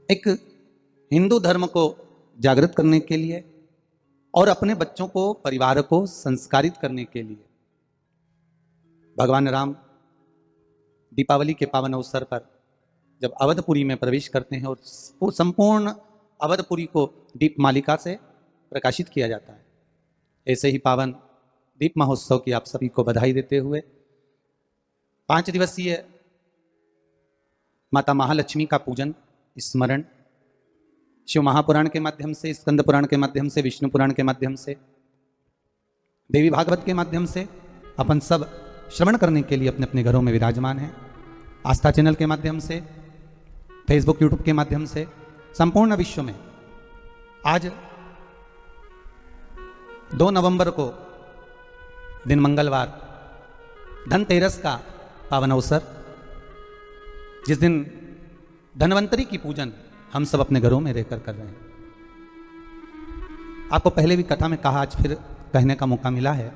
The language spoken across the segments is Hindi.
एक हिंदू धर्म को जागृत करने के लिए और अपने बच्चों को, परिवार को संस्कारित करने के लिए भगवान राम दीपावली के पावन अवसर पर जब अवधपुरी में प्रवेश करते हैं और संपूर्ण अवधपुरी को दीप मालिका से प्रकाशित किया जाता है, ऐसे ही पावन दीप महोत्सव की आप सभी को बधाई देते हुए 5 दिवसीय माता महालक्ष्मी का पूजन, स्मरण शिव महापुराण के माध्यम से, स्कंद पुराण के माध्यम से, विष्णु पुराण के माध्यम से, देवी भागवत के माध्यम से अपन सब श्रवण करने के लिए अपने अपने घरों में विराजमान हैं। आस्था चैनल के माध्यम से, फेसबुक यूट्यूब के माध्यम से संपूर्ण विश्व में आज 2 नवंबर को दिन मंगलवार, धनतेरस का पावन अवसर, जिस दिन धनवंतरी की पूजन हम सब अपने घरों में रहकर कर रहे हैं। आपको पहले भी कथा में कहा, आज फिर कहने का मौका मिला है।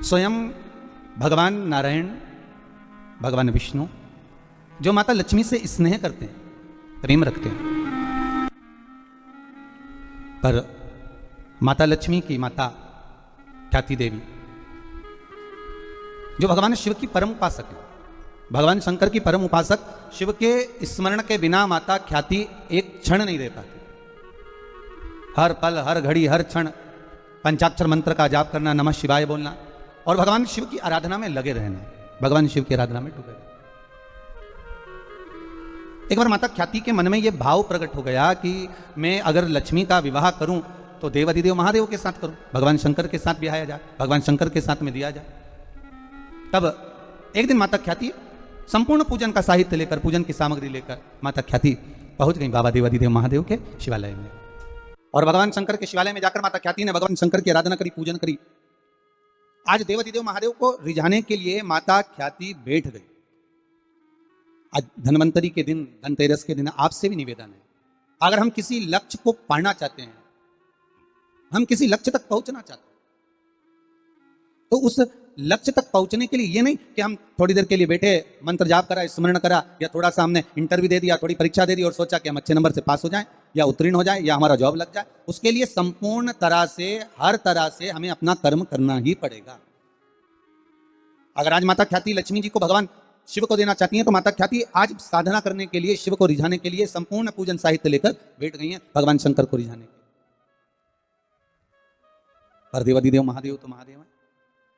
स्वयं भगवान नारायण, भगवान विष्णु जो माता लक्ष्मी से स्नेह करते हैं, प्रेम रखते हैं, पर माता लक्ष्मी की माता ख्याति देवी जो भगवान शिव की परम उपासक है, भगवान शंकर की परम उपासक, शिव के स्मरण के बिना माता ख्याति एक क्षण नहीं रह पाती। हर पल, हर घड़ी, हर क्षण पंचाक्षर मंत्र का जाप करना, नमः शिवाय बोलना और भगवान शिव की आराधना में लगे रहना, भगवान शिव की आराधना में डूबे रहना। एक बार माता ख्याति के मन में यह भाव प्रकट हो गया कि मैं अगर लक्ष्मी का विवाह करूं तो देवाधिदेव महादेव के साथ करूं, भगवान शंकर के साथ ब्याया जाए, भगवान शंकर के साथ में दिया जाए। तब एक दिन माता ख्याति संपूर्ण पूजन का साहित्य लेकर, पूजन की सामग्री लेकर माता ख्याति पहुंच गई बाबा देवाधिदेव महादेव के शिवालय में। और भगवान शंकर के शिवालय में जाकर माता ख्याति ने भगवान शंकर की आराधना करी, पूजन करी। आज देवाधिदेव महादेव को रिझाने के लिए माता ख्याति बैठ गई। आज धनवंतरी के दिन, धनतेरस के दिन आपसे भी निवेदन है, अगर हम किसी लक्ष्य को पाना चाहते हैं, हम किसी लक्ष्य तक पहुंचना चाहते हैं, तो उस लक्ष्य तक पहुंचने के लिए ये नहीं कि हम थोड़ी देर के लिए बैठे, मंत्र जाप करा, स्मरण करा, या थोड़ा सा हमने इंटरव्यू दे दिया, थोड़ी परीक्षा दे दी और सोचा कि हम अच्छे नंबर से पास हो जाएं या उत्तीर्ण हो जाएं या हमारा जॉब लग जाए। उसके लिए संपूर्ण तरह से, हर तरह से हमें अपना कर्म करना ही पड़ेगा। अगर आज माता ख्याति लक्ष्मी जी को भगवान शिव को देना चाहती हैं, तो माता ख्याति आज साधना करने के लिए, शिव को रिझाने के लिए संपूर्ण पूजन साहित्य लेकर बैठ गई हैं भगवान शंकर को रिझाने के लिए। पर देवाधिदेव महादेव तो महादेव है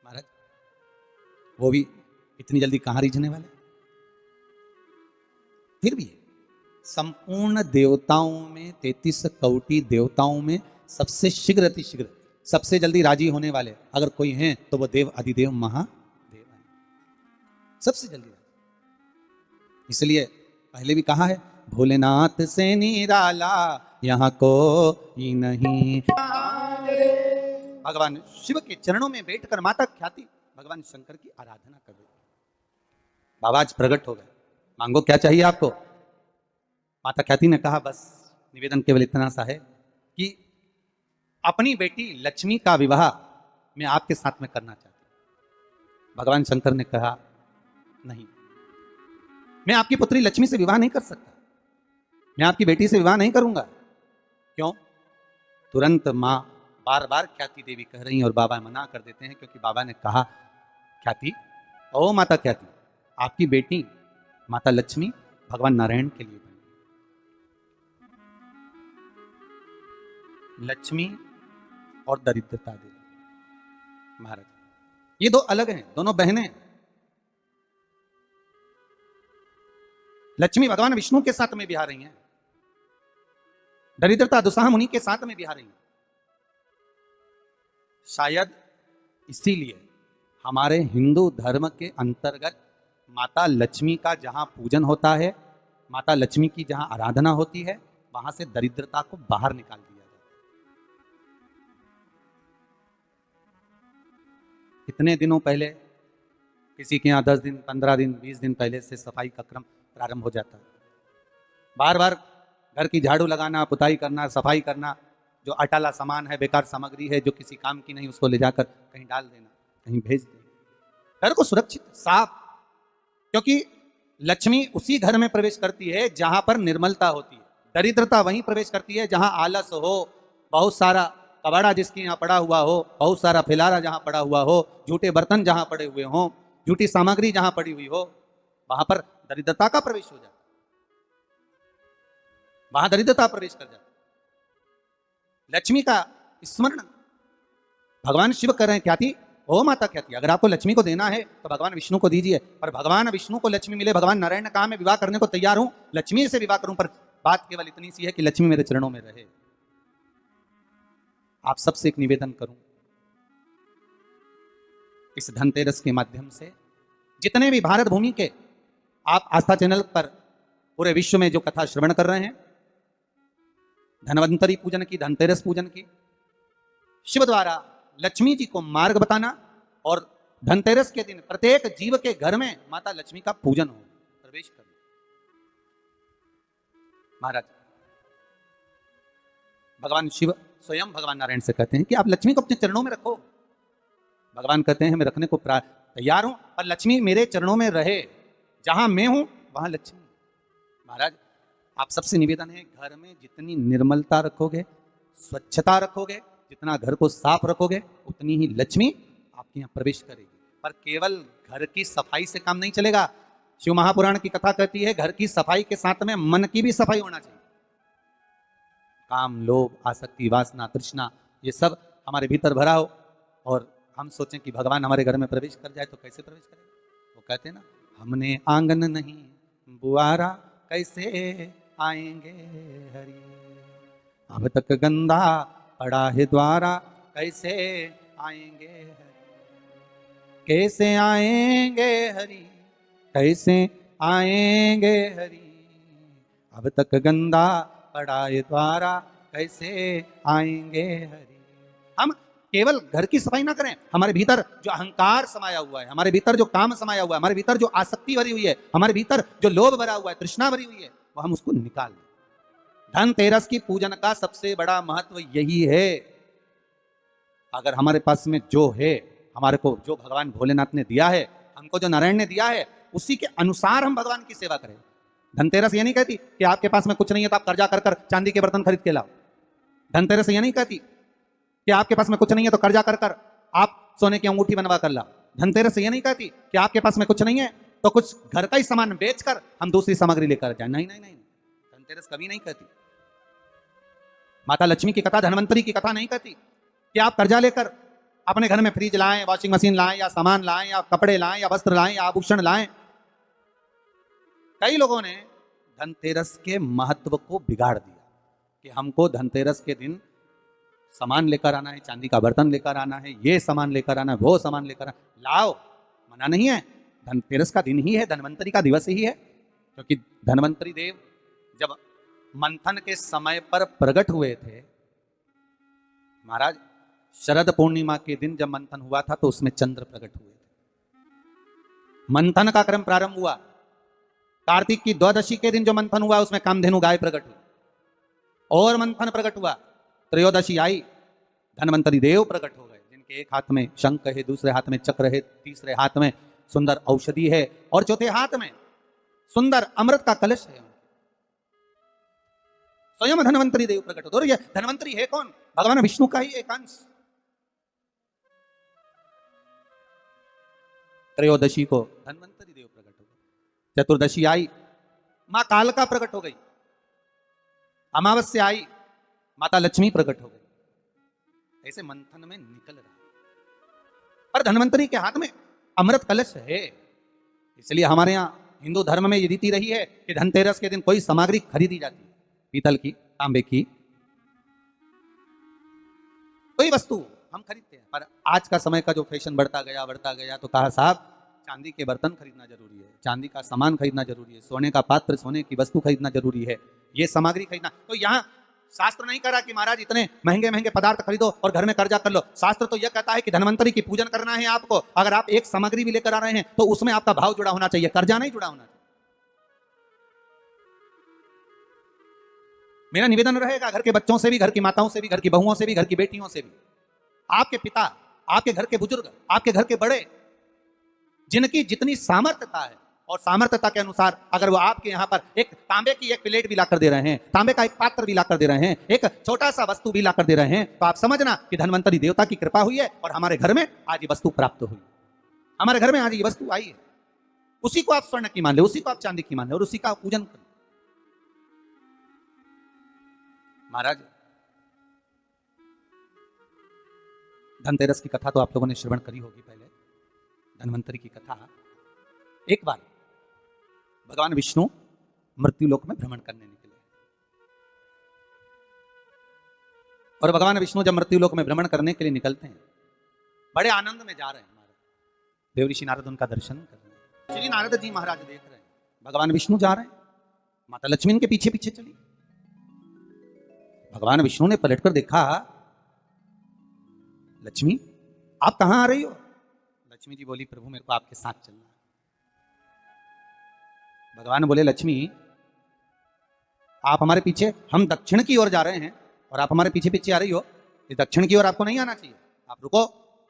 महाराज, वो भी इतनी जल्दी कहां रिझने वाले। फिर भी संपूर्ण देवताओं में, 33 कोटि देवताओं में सबसे शीघ्र अतिशीघ्र, सबसे जल्दी राजी होने वाले अगर कोई हैं तो वो देव अधिदेव महादेव है, सबसे जल्दी। इसलिए पहले भी कहा है, भोलेनाथ से निराला यहाँ कोई नहीं। भगवान शिव के चरणों में बैठकर माता ख्याति भगवान शंकर की आराधना कर रही। बाबा आज प्रकट हो गए, मांगो क्या चाहिए आपको। माता ख्याति ने कहा, बस निवेदन केवल इतना सा है कि अपनी बेटी लक्ष्मी का विवाह मैं आपके साथ में करना चाहती हूं। भगवान शंकर ने कहा, नहीं, मैं आपकी पुत्री लक्ष्मी से विवाह नहीं कर सकता, मैं आपकी बेटी से विवाह नहीं करूंगा। क्यों? तुरंत मां बार बार ख्याति देवी कह रही हैं और बाबा मना कर देते हैं, क्योंकि बाबा ने कहा, ख्याति, ओ माता ख्याति, आपकी बेटी माता लक्ष्मी भगवान नारायण के लिए बनी। लक्ष्मी और दरिद्रता देवी महाराज, ये दो अलग हैं, दोनों बहनें हैं। लक्ष्मी भगवान विष्णु के साथ में बिहार रही हैं, दरिद्रता दुसाह मुनि के साथ में बिहार रही हैं। शायद इसीलिए हमारे हिंदू धर्म के अंतर्गत माता लक्ष्मी का जहां पूजन होता है, माता लक्ष्मी की जहां आराधना होती है, वहां से दरिद्रता को बाहर निकाल दिया जाता है। इतने दिनों पहले किसी के यहाँ 10 दिन, 15 दिन, 20 दिन पहले से सफाई का क्रम प्रारंभ हो जाता है। बार बार घर की झाड़ू लगाना, पुताई करना, सफाई करना, जो अटाला सामान है, बेकार सामग्री है, जो किसी काम की नहीं, उसको ले जाकर कहीं डाल देना, कहीं भेज देना, घर को सुरक्षित, साफ। क्योंकि लक्ष्मी उसी घर में प्रवेश करती है जहां पर निर्मलता होती है। दरिद्रता वहीं प्रवेश करती है जहां आलस हो, बहुत सारा कबाड़ा जिसके यहाँ पड़ा हुआ हो, बहुत सारा फिलारा जहां पड़ा हुआ हो, झूठे बर्तन जहां पड़े हुए हों, झूठी सामग्री जहां पड़ी हुई हो, वहां पर दरिद्रता का प्रवेश हो जाता, वहां दरिद्रता प्रवेश कर जाती। लक्ष्मी का स्मरण भगवान शिव कर रहे हैं। क्या थी? ओ माता क्या थी? अगर आपको लक्ष्मी को देना है तो भगवान विष्णु को दीजिए, पर भगवान विष्णु को लक्ष्मी मिले, भगवान नारायण ने कहा मैं विवाह करने को तैयार हूं, लक्ष्मी से विवाह करूं, पर बात केवल इतनी सी है कि लक्ष्मी मेरे चरणों में रहे। आप सबसे एक निवेदन करूं, इस धनतेरस के माध्यम से जितने भी भारत भूमि के आप आस्था चैनल पर पूरे विश्व में जो कथा श्रवण कर रहे हैं, धनवंतरी पूजन की, धनतेरस पूजन की, शिव द्वारा लक्ष्मी जी को मार्ग बताना और धनतेरस के दिन प्रत्येक जीव के घर में माता लक्ष्मी का पूजन हो, प्रवेश करना। महाराज भगवान शिव स्वयं भगवान नारायण से कहते हैं कि आप लक्ष्मी को अपने चरणों में रखो। भगवान कहते हैं मैं रखने को तैयार हूं, पर लक्ष्मी मेरे चरणों में रहे, जहां मैं हूं वहां लक्ष्मी। महाराज आप सबसे निवेदन है, घर में जितनी निर्मलता रखोगे, स्वच्छता रखोगे, जितना घर को साफ रखोगे, उतनी ही लक्ष्मी आपके यहाँ प्रवेश करेगी। पर केवल घर की सफाई से काम नहीं चलेगा। शिव महापुराण की कथा कहती है घर की सफाई के साथ में मन की भी सफाई होना चाहिए। काम, लोभ, आसक्ति, वासना, तृष्णा, ये सब हमारे भीतर भरा हो और हम सोचें कि भगवान हमारे घर में प्रवेश कर जाए तो कैसे प्रवेश करेगा? वो कहते हैं ना, हमने आंगन नहीं बुआरा, कैसे आएंगे हरि, अब तक गंदा पड़ा है द्वारा, कैसे आएंगे हरि, कैसे आएंगे हरि, कैसे आएंगे हरि, अब तक गंदा पड़ा है द्वारा, कैसे आएंगे हरि। हम केवल घर की सफाई ना करें, हमारे भीतर जो अहंकार समाया हुआ है, हमारे भीतर जो काम समाया हुआ है, हमारे भीतर जो आसक्ति भरी हुई है, हमारे भीतर जो लोभ भरा हुआ है, तृष्णा भरी हुई है, वो हम उसको निकाल दें। धनतेरस की पूजन का सबसे बड़ा महत्व यही है। अगर हमारे पास में जो है, हमारे को जो भगवान भोलेनाथ ने दिया है, हमको जो नारायण ने दिया है, उसी के अनुसार हम भगवान की सेवा करें। धनतेरस ये नहीं कहती कि आपके पास में कुछ नहीं है तो आप कर्जा कर कर चांदी के बर्तन खरीद के लाओ। धनतेरस ये नहीं कहती कि आपके पास में कुछ नहीं है तो कर्जा कर कर आप सोने की अंगूठी बनवा कर लाओ। धनतेरस ये नहीं कहती कि आपके पास में कुछ नहीं है तो कुछ घर का ही सामान बेचकर हम दूसरी सामग्री लेकर जाए। नहीं नहीं नहीं, धनतेरस कभी नहीं कहती। माता लक्ष्मी की कथा, धनवंतरी की कथा नहीं कहती कि आप कर्जा लेकर अपने घर में फ्रिज लाएं, वॉशिंग मशीन लाएं, या सामान लाएं, या कपड़े लाएं, या वस्त्र लाएं, या आभूषण लाएं। कई लोगों ने धनतेरस के महत्व को बिगाड़ दिया कि हमको धनतेरस के दिन सामान लेकर आना है, चांदी का बर्तन लेकर आना है, ये सामान लेकर आना है, वो सामान लेकर आना, लाओ, मना नहीं है। धनतेरस का दिन ही है, धनवंतरी का दिवस ही है, क्योंकि धनवंतरी देव जब मंथन के समय पर प्रकट हुए थे, महाराज शरद पूर्णिमा के दिन जब मंथन हुआ था तो उसमें चंद्र प्रकट हुए थे। मंथन का क्रम प्रारंभ हुआ, कार्तिक की द्वादशी के दिन जो मंथन हुआ उसमें कामधेनु गाय प्रकट हुई, और मंथन प्रकट हुआ, त्रयोदशी आई, धनवंतरी देव प्रकट हो गए, जिनके एक हाथ में शंख है, दूसरे हाथ में चक्र है, तीसरे हाथ में सुंदर औषधि है, और चौथे हाथ में सुंदर अमृत का कलश है। स्वयं धनवंतरी देव प्रकट होते। और ये धनवंतरी है कौन? भगवान विष्णु का ही एक अंश। त्रयोदशी को धनवंतरी देव प्रकट हो गए, चतुर्दशी आई, मां कालका प्रकट हो गई, अमावस्या आई, माता लक्ष्मी प्रकट हो गई। ऐसे मंथन में निकल रहा, पर धनवंतरी के हाथ में अमृत कलश है। इसलिए हमारे यहां हिंदू धर्म में ये रीति रही है कि धनतेरस के दिन कोई सामग्री खरीदी जाती है, पीतल की, तांबे की, कोई वस्तु हम खरीदते हैं। पर आज का समय का जो फैशन बढ़ता गया तो कहा साहब चांदी के बर्तन खरीदना जरूरी है, चांदी का सामान खरीदना जरूरी है, सोने का पात्र, सोने की वस्तु खरीदना जरूरी है, ये सामग्री खरीदना। तो यहाँ शास्त्र नहीं करा कि महाराज इतने महंगे महंगे पदार्थ खरीदो और घर में कर्जा कर लो। शास्त्र तो यह कहता है कि धनवंतरी की पूजन करना है आपको। अगर आप एक सामग्री भी लेकर आ रहे हैं तो उसमें आपका भाव जुड़ा होना चाहिए, कर्जा नहीं जुड़ा होना चाहिए। मेरा निवेदन रहेगा घर के बच्चों से भी, घर की माताओं से भी, घर की बहुओं से भी, घर की बेटियों से भी, आपके पिता, आपके घर के बुजुर्ग, आपके घर के बड़े, जिनकी जितनी सामर्थ्यता है और सामर्थ्यता के अनुसार अगर वो आपके यहाँ पर एक तांबे की एक प्लेट भी लाकर दे रहे हैं, तांबे का एक पात्र भी लाकर दे रहे हैं, एक छोटा सा वस्तु भी लाकर दे रहे हैं, तो आप समझना कि धन्वंतरी देवता की कृपा हुई है और हमारे घर में आज ये वस्तु प्राप्त हुई, हमारे घर में आज ये वस्तु आई है। उसी को आप स्वर्ण की मान ले, उसी को आप चांदी की मान ले और उसी का पूजन कर। महाराज, धनतेरस की कथा तो आप लोगों ने श्रवण करी होगी पहले। धन्वंतरी की कथा, एक बार भगवान विष्णु मृत्युलोक में भ्रमण करने निकले और भगवान विष्णु जब मृत्युलोक में भ्रमण करने के लिए निकलते हैं, बड़े आनंद में जा रहे हैं। देव ऋषि नारद उनका दर्शन कर रहे हैं। श्री नारद जी महाराज देख रहे हैं भगवान विष्णु जा रहे हैं, माता लक्ष्मी इनके पीछे पीछे चली। भगवान विष्णु ने पलटकर देखा, लक्ष्मी आप कहां आ रही हो? लक्ष्मी जी बोली, प्रभु मेरे को आपके साथ चलना। भगवान बोले, लक्ष्मी आप हमारे पीछे, हम दक्षिण की ओर जा रहे हैं और आप हमारे पीछे पीछे आ रही हो, इस दक्षिण की ओर आपको नहीं आना चाहिए, आप रुको।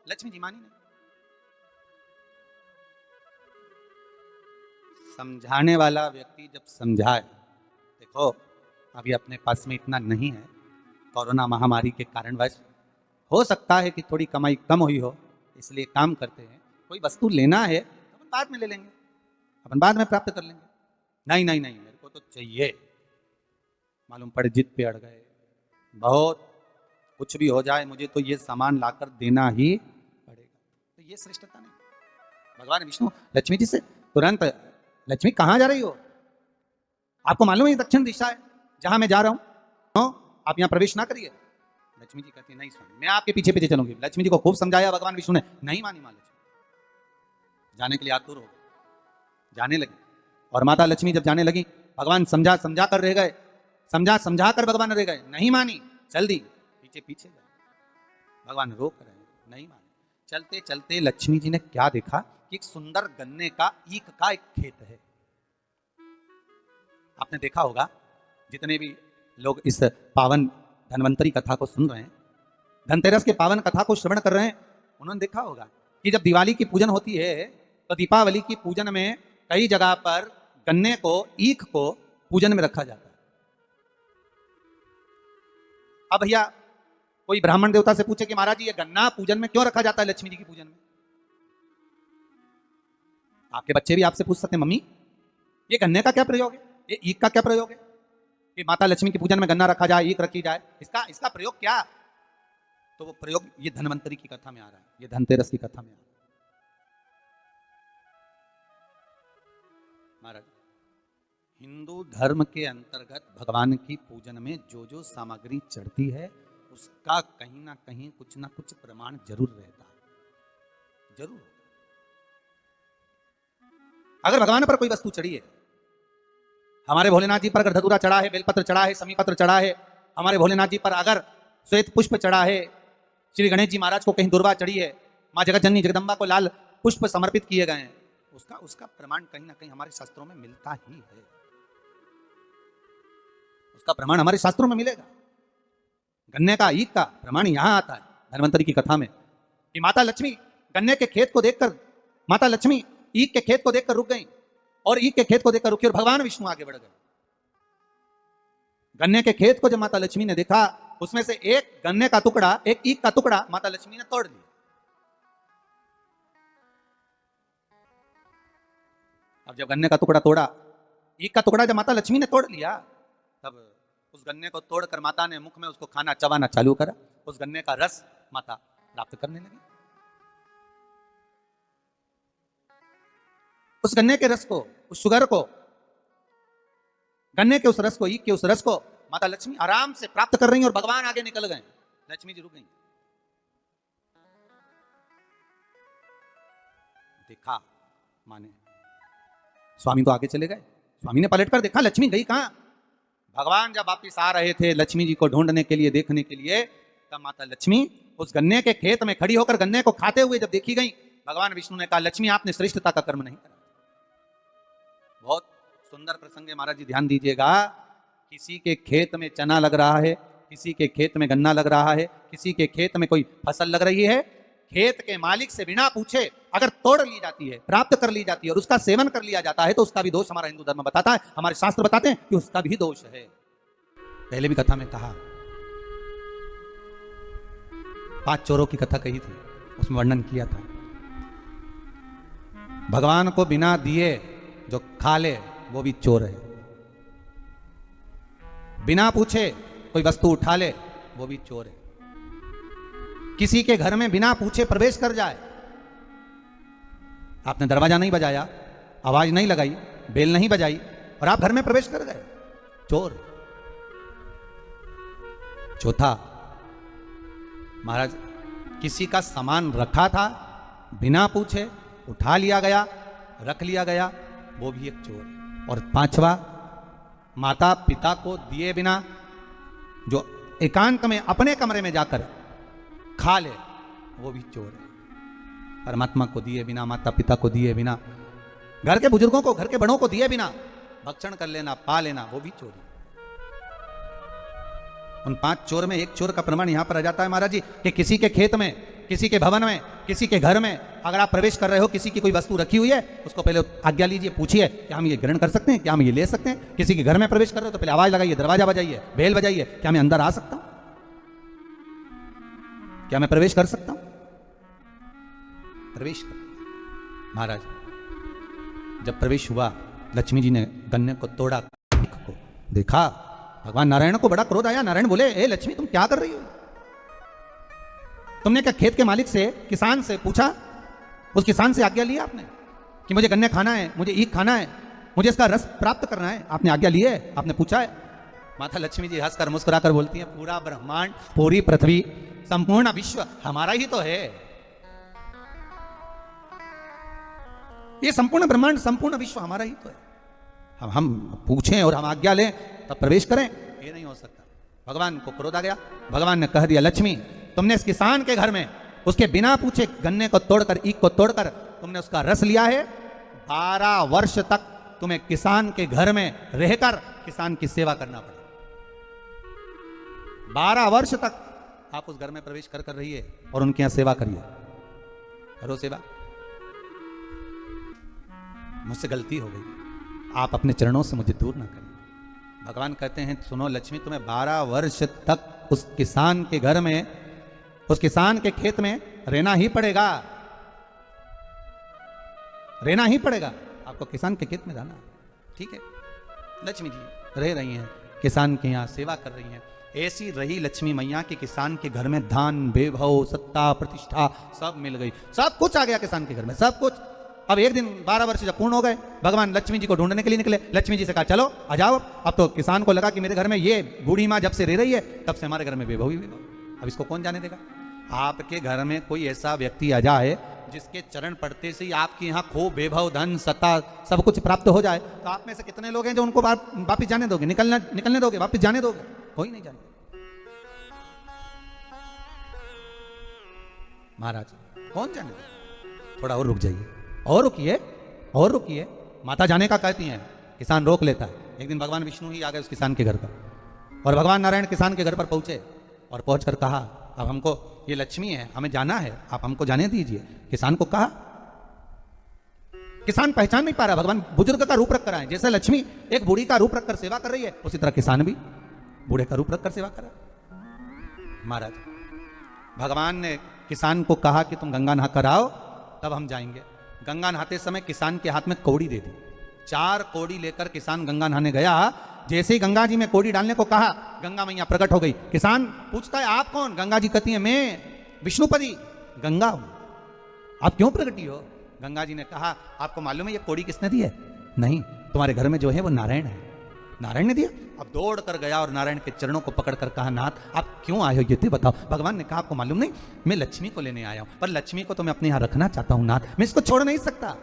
लक्ष्मी जी मानी नहीं। समझाने वाला व्यक्ति जब समझाए, देखो अभी अपने पास में इतना नहीं है, कोरोना महामारी के कारणवश हो सकता है कि थोड़ी कमाई कम हुई हो, इसलिए काम करते हैं। कोई वस्तु लेना है अपन बाद में ले लेंगे, अपन बाद में प्राप्त कर लेंगे। नहीं नहीं नहीं, मेरे को तो चाहिए। मालूम पड़े जिद पे अड़ गए, बहुत कुछ भी हो जाए मुझे तो ये सामान लाकर देना ही पड़ेगा, तो ये श्रेष्ठता नहीं। भगवान विष्णु लक्ष्मी जी से तुरंत, लक्ष्मी कहाँ जा रही हो? आपको मालूम है ये दक्षिण दिशा है जहां मैं जा रहा हूं, आप यहाँ प्रवेश ना करिए। लक्ष्मी जी कहती, नहीं स्वामी मैं आपके पीछे पीछे चलूंगी। लक्ष्मी जी को खूब समझाया भगवान विष्णु ने, नहीं मानी माँ लक्ष्मी। जाने के लिए आतुर हो गए, जाने लगी। और माता लक्ष्मी जब जाने लगी, भगवान समझा समझा कर रह गए, समझा कर भगवान रह गए, नहीं मानी, चल दी पीछे पीछे गए। भगवान रोक रहे, नहीं मानी। चलते चलते लक्ष्मी जी ने क्या देखा कि एक सुंदर गन्ने का ईख का एक खेत है। आपने देखा होगा, जितने भी लोग इस पावन धन्वंतरी कथा को सुन रहे हैं, धनतेरस के पावन कथा को श्रवण कर रहे हैं, उन्होंने देखा होगा कि जब दिवाली की पूजन होती है तो दीपावली की पूजन में कई जगह पर गन्ने को, ईख को पूजन में रखा जाता है। अब भैया कोई ब्राह्मण देवता से पूछे कि महाराज ये गन्ना पूजन में क्यों रखा जाता है लक्ष्मी जी की पूजन में? आपके बच्चे भी आपसे पूछ सकते हैं, मम्मी ये गन्ने का क्या प्रयोग है, ये ईख का क्या प्रयोग है कि माता लक्ष्मी की पूजन में गन्ना रखा जाए, ईख रखी जाए, इसका प्रयोग क्या? तो वो प्रयोग ये धन्वंतरी की कथा में आ रहा है, ये धनतेरस की कथा में आ रहा है। महाराज, हिंदू धर्म के अंतर्गत भगवान की पूजन में जो जो सामग्री चढ़ती है उसका कहीं ना कहीं कुछ ना कुछ प्रमाण जरूर रहता है, जरूर। अगर भगवान पर कोई वस्तु चढ़ी है, हमारे भोलेनाथ जी पर अगर धतूरा चढ़ा है, बेलपत्र चढ़ा है, समीपत्र चढ़ा है, हमारे भोलेनाथ जी पर अगर श्वेत पुष्प चढ़ा है, श्री गणेश जी महाराज को कहीं दुर्वा चढ़ी है, माँ जगत जननी जगदम्बा को लाल पुष्प समर्पित किए गए हैं, उसका प्रमाण कहीं ना कहीं हमारे शास्त्रों में मिलता ही है, उसका प्रमाण हमारे शास्त्रों में मिलेगा। गन्ने का, ईख का प्रमाण यहां आता है धन्वंतरी की कथा में कि माता लक्ष्मी गन्ने के खेत को देखकर, माता लक्ष्मी ईख के खेत को देखकर रुक गई और ईख के खेत को देखकर रुकी और भगवान विष्णु आगे बढ़ गए। गन्ने के खेत को जब माता लक्ष्मी ने देखा, उसमें से एक गन्ने का टुकड़ा, एक ईख का टुकड़ा माता लक्ष्मी ने तोड़ दिया। अब जब गन्ने का टुकड़ा तोड़ा, ईख का टुकड़ा जब माता लक्ष्मी ने तोड़ लिया, तब उस गन्ने को तोड़कर माता ने मुख में उसको खाना चबाना चालू करा। उस गन्ने का रस माता प्राप्त करने लगी। उस गन्ने के रस को, उस शुगर को, गन्ने के उस रस को, ईख के उस रस को माता लक्ष्मी आराम से प्राप्त कर रही और भगवान आगे निकल गए। लक्ष्मी जी रुक गई। देखा माने, स्वामी तो आगे चले गए। स्वामी ने पलटकर देखा, लक्ष्मी गई कहां? भगवान जब वापिस आ रहे थे लक्ष्मी जी को ढूंढने के लिए, देखने के लिए, तब माता लक्ष्मी उस गन्ने के खेत में खड़ी होकर गन्ने को खाते हुए जब देखी गई, भगवान विष्णु ने कहा, लक्ष्मी आपने श्रेष्ठता का कर्म नहीं करा। बहुत सुंदर प्रसंग है महाराज जी, ध्यान दीजिएगा। किसी के खेत में चना लग रहा है, किसी के खेत में गन्ना लग रहा है, किसी के खेत में कोई फसल लग रही है, खेत के मालिक से बिना पूछे अगर तोड़ ली जाती है, प्राप्त कर ली जाती है और उसका सेवन कर लिया जाता है तो उसका भी दोष हमारा हिंदू धर्म बताता है, हमारे शास्त्र बताते हैं कि उसका भी दोष है। पहले भी कथा में कहा, 5 चोरों की कथा कही थी, उसमें वर्णन किया था। भगवान को बिना दिए जो खा ले वो भी चोर है, बिना पूछे कोई वस्तु उठा ले वो भी चोर है, किसी के घर में बिना पूछे प्रवेश कर जाए, आपने दरवाजा नहीं बजाया, आवाज नहीं लगाई, बेल नहीं बजाई और आप घर में प्रवेश कर गए, चोर। चौथा, महाराज किसी का सामान रखा था, बिना पूछे उठा लिया गया, रख लिया गया, वो भी एक चोर है। और 5वां, माता पिता को दिए बिना जो एकांत में अपने कमरे में जाकर खा ले वो भी चोर है। परमात्मा को दिए बिना, माता पिता को दिए बिना, घर के बुजुर्गों को, घर के बड़ों को दिए बिना भक्षण कर लेना, पा लेना, वो भी चोर है। उन 5 चोर में एक चोर का प्रमाण यहां पर आ जाता है महाराज जी कि किसी के खेत में, किसी के भवन में, किसी के घर में अगर आप प्रवेश कर रहे हो, किसी की कोई वस्तु रखी हुई है, उसको पहले आज्ञा लीजिए, पूछिए क्या हम ये ग्रहण कर सकते हैं, क्या हम ये ले सकते हैं। किसी के घर में प्रवेश कर रहे हो तो पहले आवाज लगाइए, दरवाजा बजाइए, बेल बजाइए, क्या मैं अंदर आ सकता हूं, क्या मैं प्रवेश कर सकता हूं। प्रवेश कर महाराज जब प्रवेश हुआ, लक्ष्मी जी ने गन्ने को तोड़ा, को देखा, भगवान नारायण को बड़ा क्रोध आया। नारायण बोले, ए लक्ष्मी तुम क्या कर रही हो, तुमने क्या खेत के मालिक से, किसान से पूछा, उस किसान से आज्ञा लिया आपने कि मुझे गन्ने खाना है, मुझे ईख खाना है, मुझे इसका रस प्राप्त करना है, आपने आज्ञा ली है, आपने पूछा है। माता लक्ष्मी जी हंसकर मुस्कुराकर बोलती हैं, पूरा ब्रह्मांड, पूरी पृथ्वी, संपूर्ण विश्व हमारा ही तो है। ये संपूर्ण ब्रह्मांड, संपूर्ण विश्व हमारा ही तो है। हम पूछें और हम आज्ञा लें तब प्रवेश करें, ये नहीं हो सकता। भगवान को क्रोध आ गया। भगवान ने कह दिया, लक्ष्मी तुमने इस किसान के घर में उसके बिना पूछे गन्ने को तोड़कर, ईख को तोड़कर तुमने उसका रस लिया है। 12 वर्ष तक तुम्हें किसान के घर में रहकर किसान की सेवा करना पड़ा। 12 वर्ष तक आप उस घर में प्रवेश कर रहिए और उनके यहां सेवा करिए, करो सेवा। मुझसे गलती हो गई, आप अपने चरणों से मुझे दूर ना करें। भगवान कहते हैं, सुनो लक्ष्मी, तुम्हें 12 वर्ष तक उस किसान के घर में, उस किसान के खेत में रहना ही पड़ेगा, रहना ही पड़ेगा। आपको किसान के खेत में जाना, ठीक है। लक्ष्मी जी रह रही हैं, किसान के यहाँ सेवा कर रही हैं। ऐसी रही लक्ष्मी मैया कि किसान के घर में धन, वैभव, सत्ता, प्रतिष्ठा सब मिल गई, सब कुछ आ गया किसान के घर में, सब कुछ। अब एक दिन 12 वर्ष जब पूर्ण हो गए, भगवान लक्ष्मी जी को ढूंढने के लिए निकले। लक्ष्मी जी से कहा, चलो आ जाओ। अब तो किसान को लगा कि मेरे घर में ये बूढ़ी माँ जब से रह रही है तब से हमारे घर में वैभव ही वैभव, अब इसको कौन जाने देगा। आपके घर में कोई ऐसा व्यक्ति आ जाए जिसके चरण पड़ते से ही आपके यहाँ खूब वैभव, धन, सत्ता सब कुछ प्राप्त हो जाए, तो आप में से कितने लोग हैं जो उनको वापिस जाने दोगे, निकलने दोगे, वापिस जाने दोगे? कोई नहीं जाने। महाराज कौन जाने दोगे? थोड़ा और रुक जाइए, और रुकिए, और रुकिए। माता जाने का कहती हैं, किसान रोक लेता है। एक दिन भगवान विष्णु ही आ गए उस किसान के घर पर, और भगवान नारायण किसान के घर पर पहुंचे और पहुंचकर कहा, अब हमको, ये लक्ष्मी है, हमें जाना है, आप हमको जाने दीजिए। किसान को कहा, किसान पहचान नहीं पा रहा, भगवान बुजुर्ग का रूप रख कर आए। जैसे लक्ष्मी एक बूढ़ी का रूप रखकर सेवा कर रही है, उसी तरह किसान भी बूढ़े का रूप रखकर सेवा कर रहा है। महाराज भगवान ने किसान को कहा कि तुम गंगा नहा कर आओ, तब हम जाएंगे। गंगा नहाते समय किसान के हाथ में कौड़ी दे दी। 4 कौड़ी लेकर किसान गंगा नहाने गया। जैसे ही गंगा जी में कौड़ी डालने को कहा, गंगा मैया प्रकट हो गई। किसान पूछता है, आप कौन? गंगा जी कहती है, मैं विष्णुपति गंगा हूं, आप क्यों प्रकटी हो? गंगा जी ने कहा, आपको मालूम है ये कौड़ी किसने दी है? नहीं, तुम्हारे घर में जो है वो नारायण है, नारायण ने दिया। अब दौड़ कर गया और नारायण के चरणों को पकड़कर कहा, नाथ आप क्यों आए हो ये तो बताओ। भगवान ने कहा, आपको मालूम नहीं, मैं लक्ष्मी को लेने आया हूं, पर लक्ष्मी को तो मैं अपने यहां रखना चाहता हूं नाथ, मैं इसको छोड़ नहीं सकता,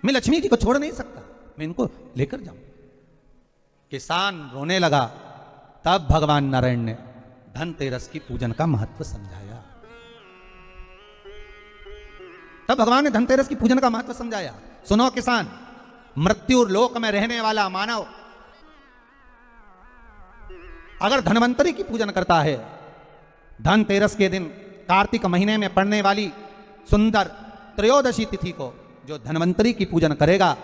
मैं लक्ष्मी जी को छोड़ नहीं सकता, मैं इनको लेकर जाऊं। किसान रोने लगा। तब भगवान नारायण ने धनतेरस की पूजन का महत्व समझाया। तब भगवान ने धनतेरस की पूजन का महत्व समझाया। सुनो किसान, मृत्यु लोक में रहने वाला मानव अगर धनवंतरी की पूजन करता है धनतेरस के दिन कार्तिक महीने में पड़ने वाली सुंदर त्रयोदशी तिथि को जो धनवंतरी की पूजन करेगा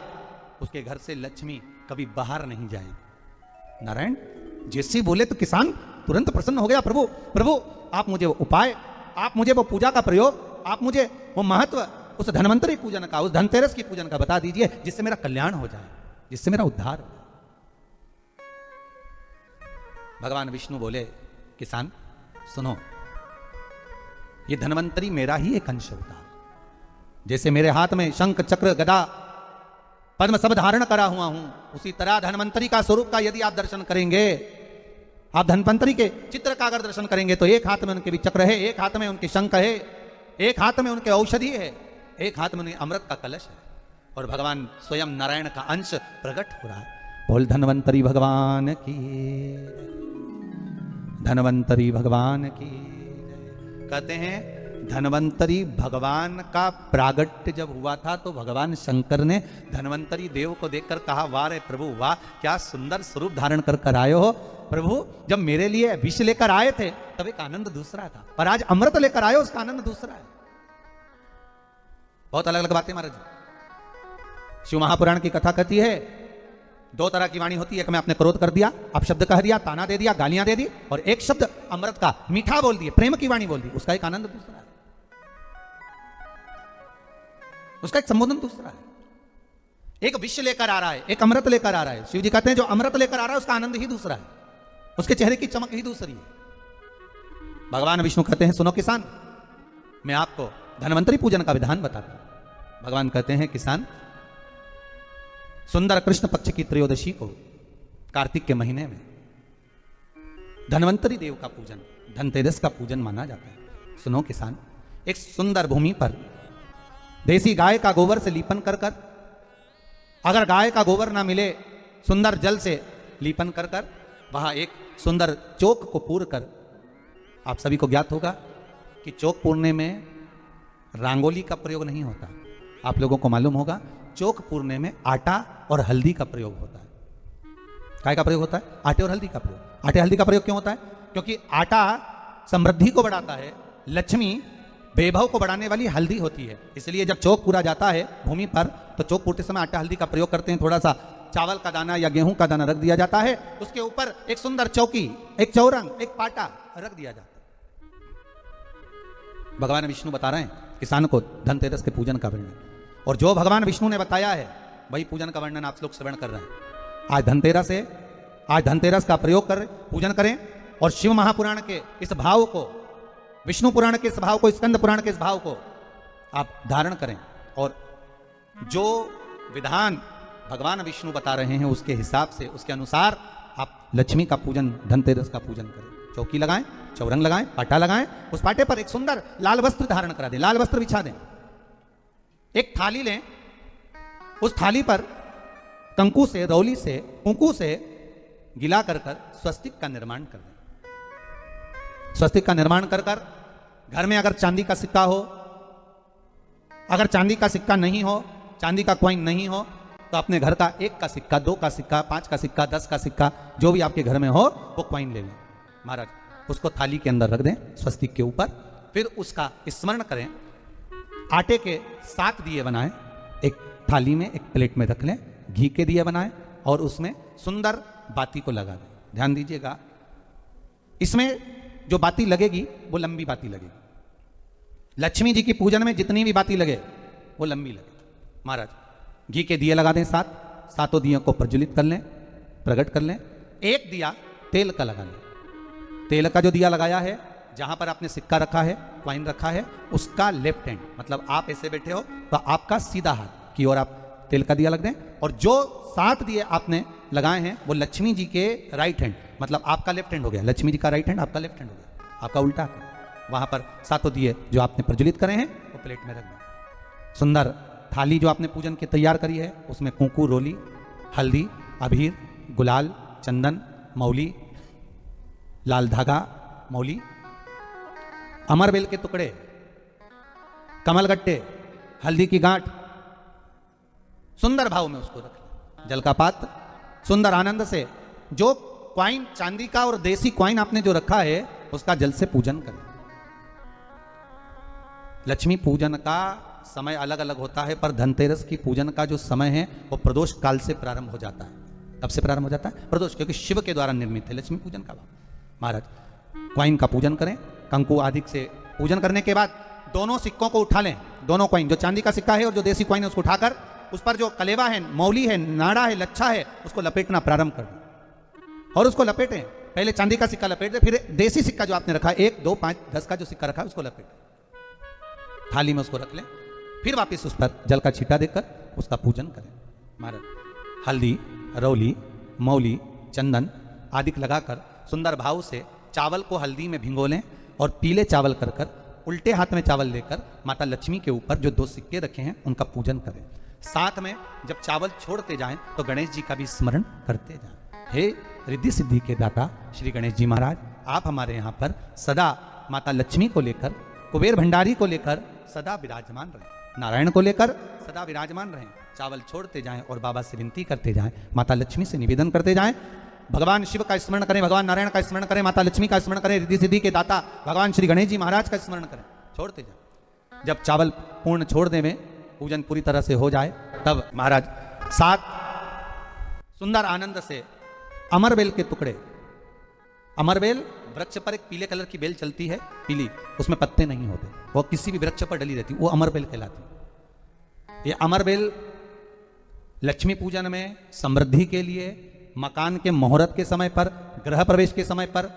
उसके घर से लक्ष्मी कभी बाहर नहीं जाएगी। नारायण जैसे बोले तो किसान तुरंत प्रसन्न हो गया। प्रभु प्रभु आप मुझे वो उपाय, आप मुझे वो पूजा का प्रयोग, आप मुझे वो महत्व उस धनवंतरी पूजन का, उस धनतेरस की पूजन का बता दीजिए जिससे मेरा कल्याण हो जाए, जिससे मेरा उद्धार हो। भगवान विष्णु बोले किसान सुनो, ये धनवंतरी मेरा ही एक अंश होता है। जैसे मेरे हाथ में शंख चक्र गदा पद्म सब धारण करा हुआ हूं, उसी तरह धनवंतरी का स्वरूप का यदि आप दर्शन करेंगे, आप धनवंतरी के चित्र का अगर दर्शन करेंगे तो एक हाथ में उनके भी चक्र है, एक हाथ में उनके शंख है, एक हाथ में उनके औषधि है, एक हाथ में उनके अमृत का कलश है और भगवान स्वयं नारायण का अंश प्रकट हो रहा है। बोल धनवंतरी भगवान की, धनवंतरी भगवान की। कहते हैं धनवंतरी भगवान का प्रागट्य जब हुआ था तो भगवान शंकर ने धनवंतरी देव को देखकर कहा, वाह रे प्रभु वाह, क्या सुंदर स्वरूप धारण कर आए हो प्रभु। जब मेरे लिए विष लेकर आए थे तब एक आनंद दूसरा था, पर आज अमृत लेकर आए हो उसका आनंद दूसरा है। बहुत अलग अलग बातें महाराज। शिव महापुराण की कथा कहती है दो तरह की वाणी होती है, एक में आपने क्रोध कर दिया, आप शब्द कह दिया, ताना दे दिया, गालियां दे दी, और एक शब्द अमृत का मीठा बोल दिए, प्रेम की वाणी बोल दी, उसका एक आनंद दूसरा है, उसका एक संबोधन दूसरा है। एक विष लेकर आ रहा है, एक अमृत लेकर आ रहा है। शिव जी कहते हैं जो अमृत लेकर आ रहा है उसका आनंद ही दूसरा है, उसके चेहरे की चमक ही दूसरी है। भगवान विष्णु कहते हैं सुनो किसान, मैं आपको धनवंतरी पूजन का विधान बताता हूं। भगवान कहते हैं किसान, सुंदर कृष्ण पक्ष की त्रयोदशी को कार्तिक के महीने में धनवंतरी देव का पूजन, धनतेरस का पूजन माना जाता है। सुनो किसान, एक सुंदर भूमि पर देसी गाय का गोबर से लीपन कर कर, अगर गाय का गोबर ना मिले सुंदर जल से लीपन कर कर, वहां एक सुंदर चौक को पूर कर, आप सभी को ज्ञात होगा कि चौक पूरने में रंगोली का प्रयोग नहीं होता। आप लोगों को मालूम होगा चौक पूरने में आटा और हल्दी का प्रयोग होता है। काय का प्रयोग होता है? आटे और हल्दी का प्रयोग। आटे हल्दी का प्रयोग क्यों होता है? क्योंकि आटा समृद्धि को बढ़ाता है, लक्ष्मी वैभव को बढ़ाने वाली हल्दी होती है। इसलिए जब चौक पूरा जाता है भूमि पर तो चौक पूरते समय आटा हल्दी का प्रयोग करते हैं। थोड़ा सा चावल का दाना या गेहूं का दाना रख दिया जाता है, उसके ऊपर एक सुंदर चौकी, एक चौरंग, एक पाटा रख दिया जाता है। भगवान विष्णु बता रहे हैं किसान को धनतेरस के पूजन का वर्णन, और जो भगवान विष्णु ने बताया है वही पूजन का वर्णन आप लोग श्रवण कर रहे हैं। आज धनतेरस है, आज धनतेरस का प्रयोग कर पूजन करें और शिव महापुराण के इस भाव को, विष्णु पुराण के इस भाव को, स्कंद पुराण के इस भाव को आप धारण करें और जो विधान भगवान विष्णु बता रहे हैं उसके हिसाब से, उसके अनुसार आप लक्ष्मी का पूजन, धनतेरस का पूजन करें। चौकी लगाएं, चौरंग लगाएं, पाटा लगाएं, उस पाटे पर एक सुंदर लाल वस्त्र धारण करा दें, लाल वस्त्र बिछा दें। एक थाली लें, उस थाली पर कंकु से, रौली से, कुंकू से गिला कर कर स्वस्तिक का निर्माण कर दें। स्वस्तिक का निर्माण कर कर घर में अगर चांदी का सिक्का हो, अगर चांदी का सिक्का नहीं हो, चांदी का कॉइन नहीं हो, तो अपने घर का 1 का सिक्का, 2 का सिक्का, 5 का सिक्का, 10 का सिक्का, जो भी आपके घर में हो वो कॉइन ले लें महाराज, उसको थाली के अंदर रख दें स्वस्तिक के ऊपर। फिर उसका स्मरण करें, आटे के 7 दिए बनाएं, एक थाली में, एक प्लेट में रख लें, घी के दिए बनाएं और उसमें सुंदर बाती को लगा दें। ध्यान दीजिएगा, इसमें जो बाती लगेगी वो लंबी बाती लगेगी। लक्ष्मी जी की पूजन में जितनी भी बाती लगे वो लंबी लगे। महाराज घी के दिए लगा दें 7, सातों दियों को प्रज्वलित कर लें, प्रकट कर लें। एक दिया तेल का लगा लें। तेल का जो दिया लगाया है, जहां पर आपने सिक्का रखा है, कॉइन रखा है, उसका लेफ्ट हैंड, मतलब आप ऐसे बैठे हो तो आपका सीधा हाथ की ओर आप तेल का दिया लग दें। और जो 7 दिए आपने लगाए हैं वो लक्ष्मी जी के राइट हैंड, मतलब आपका लेफ्ट हैंड हो गया, लक्ष्मी जी का राइट हैंड, आपका लेफ्ट हैंड हो गया, आपका उल्टा। वहां पर 7 दिए जो आपने प्रज्वलित करे हैं वो प्लेट में रख दें। सुंदर थाली जो आपने पूजन की तैयार करी है उसमें कुंकू, रोली, हल्दी, अबीर, गुलाल, चंदन, मौली, लाल धागा, मौली, अमरबेल के टुकड़े, कमलगट्टे, हल्दी की गांठ, सुंदर भाव में उसको रखें। जल का पात्र सुंदर आनंद से, जो क्वाइन चांदी का और देसी क्वाइन आपने जो रखा है उसका जल से पूजन करें। लक्ष्मी पूजन का समय अलग अलग होता है, पर धनतेरस की पूजन का जो समय है वो प्रदोष काल से प्रारंभ हो जाता है। कब से प्रारंभ हो जाता है? प्रदोष, क्योंकि शिव के द्वारा निर्मित है लक्ष्मी पूजन का भाव। महाराज क्वाइन का पूजन करें, कंकु आदि से पूजन करने के बाद दोनों सिक्कों को उठा लें, दोनों क्वाइन, जो चांदी का सिक्का है और जो देसी क्वाइन है उसको उठाकर उस पर जो कलेवा है, मौली है, नाड़ा है, लच्छा है, उसको लपेटना प्रारंभ कर दें और उसको लपेटें। पहले चांदी का सिक्का लपेट दें, फिर देसी सिक्का जो आपने रखा है 1, 2, 5, 10 का जो सिक्का रखा है उसको लपेटें, थाली में उसको रख लें, फिर वापस उस पर जल का छींटा देकर उसका पूजन करें। महाराज हल्दी, रौली, मौली, चंदन आदि लगाकर सुंदर भाव से चावल को हल्दी में भिगो लें और पीले चावल कर कर उल्टे हाथ में चावल लेकर माता लक्ष्मी के ऊपर जो 2 सिक्के रखे हैं उनका पूजन करें। साथ में जब चावल छोड़ते जाएं तो गणेश जी का भी स्मरण करते जाएं। हे रिद्धि सिद्धि के दाता श्री गणेश जी महाराज, आप हमारे यहाँ पर सदा माता लक्ष्मी को लेकर, कुबेर भंडारी को लेकर सदा विराजमान रहें, नारायण को लेकर सदा विराजमान रहें। चावल छोड़ते जाएं और बाबा से विनती करते जाएं, माता लक्ष्मी से निवेदन करते जाएं। भगवान शिव का स्मरण करें, भगवान नारायण का स्मरण करें, माता लक्ष्मी का स्मरण करें, रिद्धि सिद्धि के दाता भगवान श्री गणेश जी महाराज का स्मरण करें, छोड़ते जाएं। जब चावल पूर्ण छोड़ दें, पूजन पूरी तरह से हो जाए, तब महाराज 7 सुंदर आनंद से अमरबेल के टुकड़े, अमरबेल वृक्ष पर एक पीले कलर की बेल चलती है, पीली, उसमें पत्ते नहीं होते, वो किसी भी वृक्ष पर डली रहती, वो अमरबेल कहलाती। ये अमरबेल लक्ष्मी पूजन में समृद्धि के लिए, मकान के मुहूर्त के समय पर, गृह प्रवेश के समय पर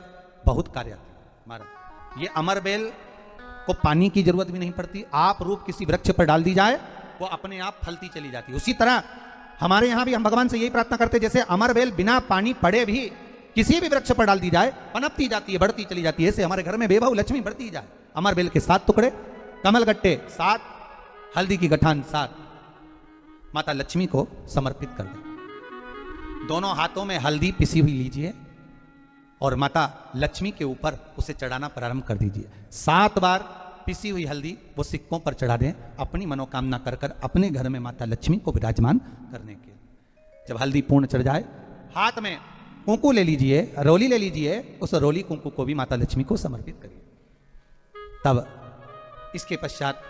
बहुत कार्य आती है। महाराज ये अमरबेल को पानी की जरूरत भी नहीं पड़ती, आप रूप किसी वृक्ष पर डाल दी जाए वो अपने आप फलती चली जाती है। उसी तरह हमारे यहाँ भी हम भगवान से यही प्रार्थना करते हैं, जैसे अमरबेल बिना पानी पड़े भी किसी भी वृक्ष पर डाल दी जाए पनपती जाती है, बढ़ती चली जाती है, ऐसे हमारे घर में बेबहू लक्ष्मी बढ़ती जाए। अमरबेल के 7 टुकड़े, कमलगट्टे 7, हल्दी की गठान 7 माता लक्ष्मी को समर्पित कर दें। दोनों हाथों में हल्दी पिसी हुई लीजिए और माता लक्ष्मी के ऊपर उसे चढ़ाना प्रारंभ कर दीजिए। 7 बार पिसी हुई हल्दी वो सिक्कों पर चढ़ा दें, अपनी मनोकामना कर कर अपने घर में माता लक्ष्मी को विराजमान करने के। जब हल्दी पूर्ण चढ़ जाए, हाथ में कुंकू ले लीजिए, रोली ले लीजिए, उस रोली कुंकू को भी माता लक्ष्मी को समर्पित करिए। तब इसके पश्चात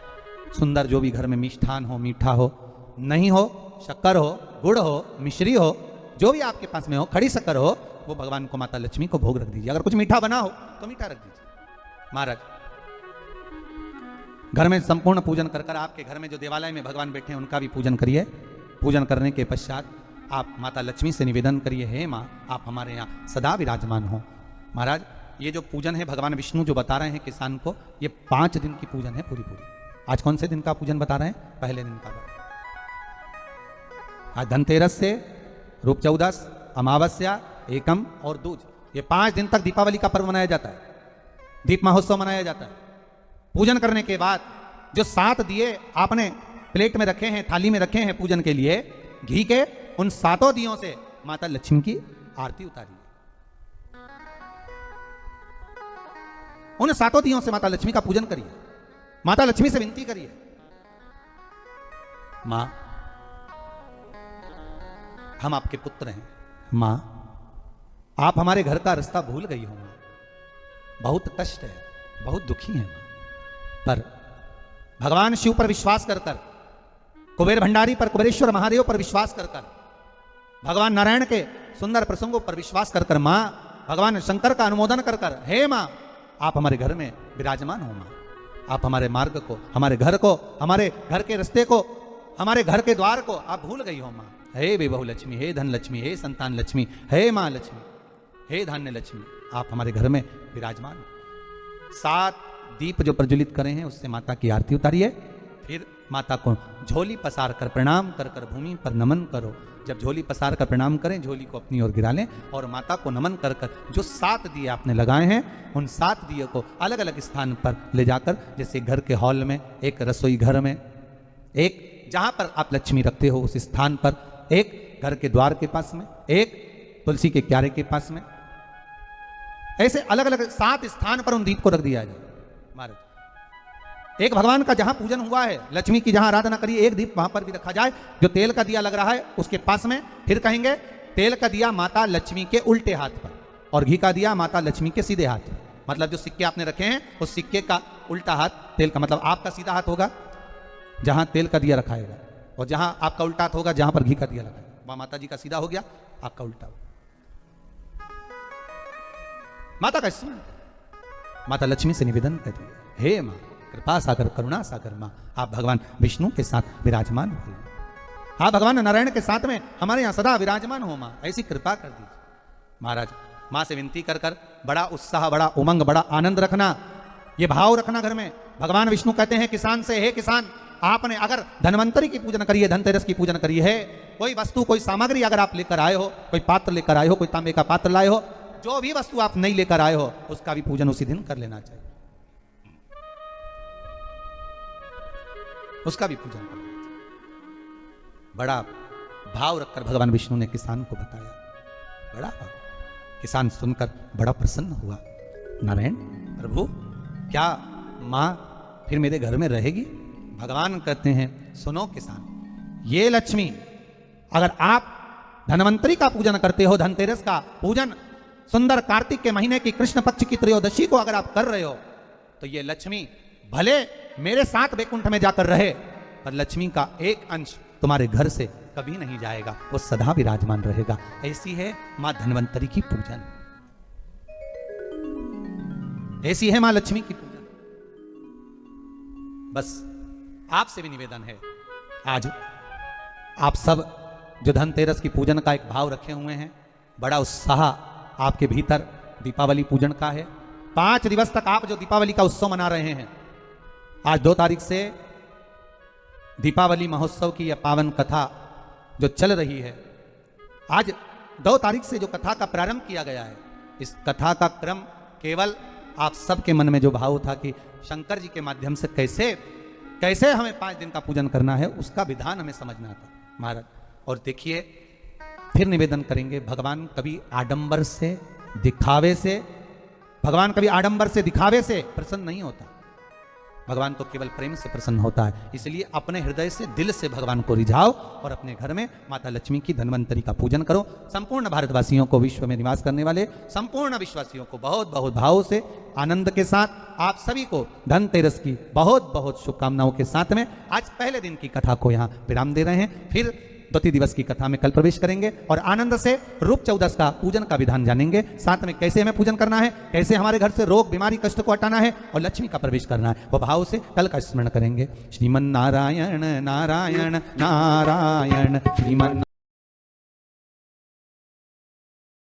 सुंदर जो भी घर में मिष्ठान हो, मीठा हो, नहीं हो शक्कर हो, गुड़ हो, मिश्री हो, जो भी आपके पास में हो, खड़ी शक्कर हो, वो भगवान को माता लक्ष्मी को भोग रख दीजिए। अगर कुछ मीठा बना हो तो मीठा रख दीजिए। महाराज घर में संपूर्ण पूजन कर कर आपके घर में जो देवालय में भगवान बैठे हैं उनका भी पूजन करिए। पूजन करने के पश्चात आप माता लक्ष्मी से निवेदन करिए, हे माँ आप हमारे यहाँ सदा विराजमान हो। महाराज ये जो पूजन है भगवान विष्णु जो बता रहे हैं किसान को, ये 5 दिन की पूजन है पूरी पूरी। आज कौन से दिन का पूजन बता रहे हैं? पहले दिन का। आज धनतेरस से रूप चौदस, अमावस्या, एकम और दूज, ये 5 दिन तक दीपावली का पर्व मनाया जाता है, दीप महोत्सव मनाया जाता है। पूजन करने के बाद जो 7 दिए आपने प्लेट में रखे हैं, थाली में रखे हैं पूजन के लिए घी के, उन 7 दियों से माता लक्ष्मी की आरती उतारिए। उन 7 दियों से माता लक्ष्मी का पूजन करिए, माता लक्ष्मी से विनती करिए, मां हम आपके पुत्र हैं, मां आप हमारे घर का रास्ता भूल गई हो, बहुत कष्ट है, बहुत दुखी है, पर भगवान शिव पर विश्वास कर कर, कुबेर भंडारी पर, कुबेरेश्वर महादेव पर विश्वास कर कर, भगवान नारायण के सुंदर प्रसंगों पर विश्वास कर कर, मां भगवान शंकर का अनुमोदन कर कर, हे मां आप हमारे घर में विराजमान हो, मां आप हमारे मार्ग को, हमारे घर को, हमारे घर के रास्ते को, हमारे घर के द्वार को आप भूल गई हो, मां हे बेबहू लक्ष्मी, हे धन लक्ष्मी, हे संतान लक्ष्मी, हे मां लक्ष्मी, हे धान्य लक्ष्मी आप हमारे घर में विराजमान हो। 7 दीप जो प्रज्वलित करें हैं उससे माता की आरती उतारिए, फिर माता को झोली पसार कर प्रणाम कर कर भूमि पर नमन करो। जब झोली पसार कर प्रणाम करें, झोली को अपनी ओर गिरा लें और माता को नमन कर कर जो 7 दिए आपने लगाए हैं उन 7 दिए को अलग अलग स्थान पर ले जाकर, जैसे घर के हॉल में, एक रसोई घर में, एक जहां पर आप लक्ष्मी रखते हो उस स्थान पर, एक घर के द्वार के पास में, एक तुलसी के क्यारे के पास में, ऐसे अलग अलग 7 स्थान पर उन दीप को रख दिया जाए। महाराज एक भगवान का जहां पूजन हुआ है, लक्ष्मी की जहां आराधना करिए, एक दीप वहां पर भी रखा जाए। जो तेल का दिया लग रहा है उसके पास में, फिर कहेंगे तेल का दिया माता लक्ष्मी के उल्टे हाथ पर और घी का दिया माता लक्ष्मी के सीधे हाथ पर। मतलब जो सिक्के आपने रखे हैं उस सिक्के का उल्टा हाथ तेल का, मतलब आपका सीधा हाथ होगा जहां तेल का दिया रखाएगा, और जहां आपका उल्टा हाथ होगा जहां पर घी का दिया लगाएगा। वहां माता जी का सीधा हो गया, आपका उल्टा हो। माता का स्मरण, माता लक्ष्मी से निवेदन करिए, हे मां कृपा सागर करुणा सागर मां, आप भगवान विष्णु के साथ विराजमान हो, आप भगवान नारायण के साथ में हमारे यहां सदा विराजमान हो मां, ऐसी कृपा कर दीजिए। महाराज मां से विनती कर कर बड़ा उत्साह, बड़ा उमंग, बड़ा आनंद रखना, ये भाव रखना घर में। भगवान विष्णु कहते हैं किसान से, हे किसान, आपने अगर धनवंतरी की पूजन करी है, धनतेरस की पूजन करी है, कोई वस्तु कोई सामग्री अगर आप लेकर आए हो, कोई पात्र लेकर आए हो, कोई तांबे का पात्र लाए हो, जो भी वस्तु आप नहीं लेकर आए हो उसका भी पूजन उसी दिन कर लेना चाहिए, उसका भी पूजन कर लेना चाहिए। बड़ा भाव रखकर भगवान विष्णु ने किसान को बताया, बड़ा भाव। किसान सुनकर बड़ा प्रसन्न हुआ, नारायण प्रभु क्या मां फिर मेरे घर में रहेगी? भगवान कहते हैं सुनो किसान, ये लक्ष्मी अगर आप धनवंतरी का पूजन करते हो, धनतेरस का पूजन सुंदर कार्तिक के महीने की कृष्ण पक्ष की त्रयोदशी को अगर आप कर रहे हो, तो ये लक्ष्मी भले मेरे साथ वैकुंठ में जाकर रहे, पर लक्ष्मी का एक अंश तुम्हारे घर से कभी नहीं जाएगा, वो सदा विराजमान रहेगा। ऐसी है मां धनवंतरी की पूजन, ऐसी है मां लक्ष्मी की पूजन। बस आपसे भी निवेदन है, आज आप सब जो धनतेरस की पूजन का एक भाव रखे हुए हैं, बड़ा उत्साह आपके भीतर दीपावली पूजन का है। 5 दिवस तक आप जो दीपावली का उत्सव मना रहे हैं, आज 2 तारीख से दीपावली महोत्सव की यह पावन कथा जो चल रही है, आज 2 तारीख से जो कथा का प्रारंभ किया गया है, इस कथा का क्रम केवल आप सबके मन में जो भाव था कि शंकर जी के माध्यम से कैसे हमें 5 दिन का पूजन करना है, उसका विधान हमें समझना था महाराज। और देखिए फिर निवेदन करेंगे, भगवान कभी आडंबर से दिखावे से, भगवान कभी आडंबर से दिखावे से प्रसन्न नहीं होता, भगवान तो केवल प्रेम से प्रसन्न होता है। इसलिए अपने हृदय से, दिल से भगवान को रिझाओ और अपने घर में माता लक्ष्मी की धनवंतरी का पूजन करो। संपूर्ण भारतवासियों को, विश्व में निवास करने वाले संपूर्ण विश्वासियों को बहुत बहुत भाव से, आनंद के साथ आप सभी को धनतेरस की बहुत बहुत शुभकामनाओं के साथ में आज पहले दिन की कथा को यहाँ विराम दे रहे हैं। फिर 2 दिवस की कथा में कल प्रवेश करेंगे और आनंद से रूप 14 का पूजन का विधान जानेंगे, साथ में कैसे हमें पूजन करना है, कैसे हमारे घर से रोग बीमारी कष्ट को हटाना है और लक्ष्मी का प्रवेश करना है, वो भाव से कल का स्मरण करेंगे। श्रीमन नारायण नारायण नारायण श्रीमन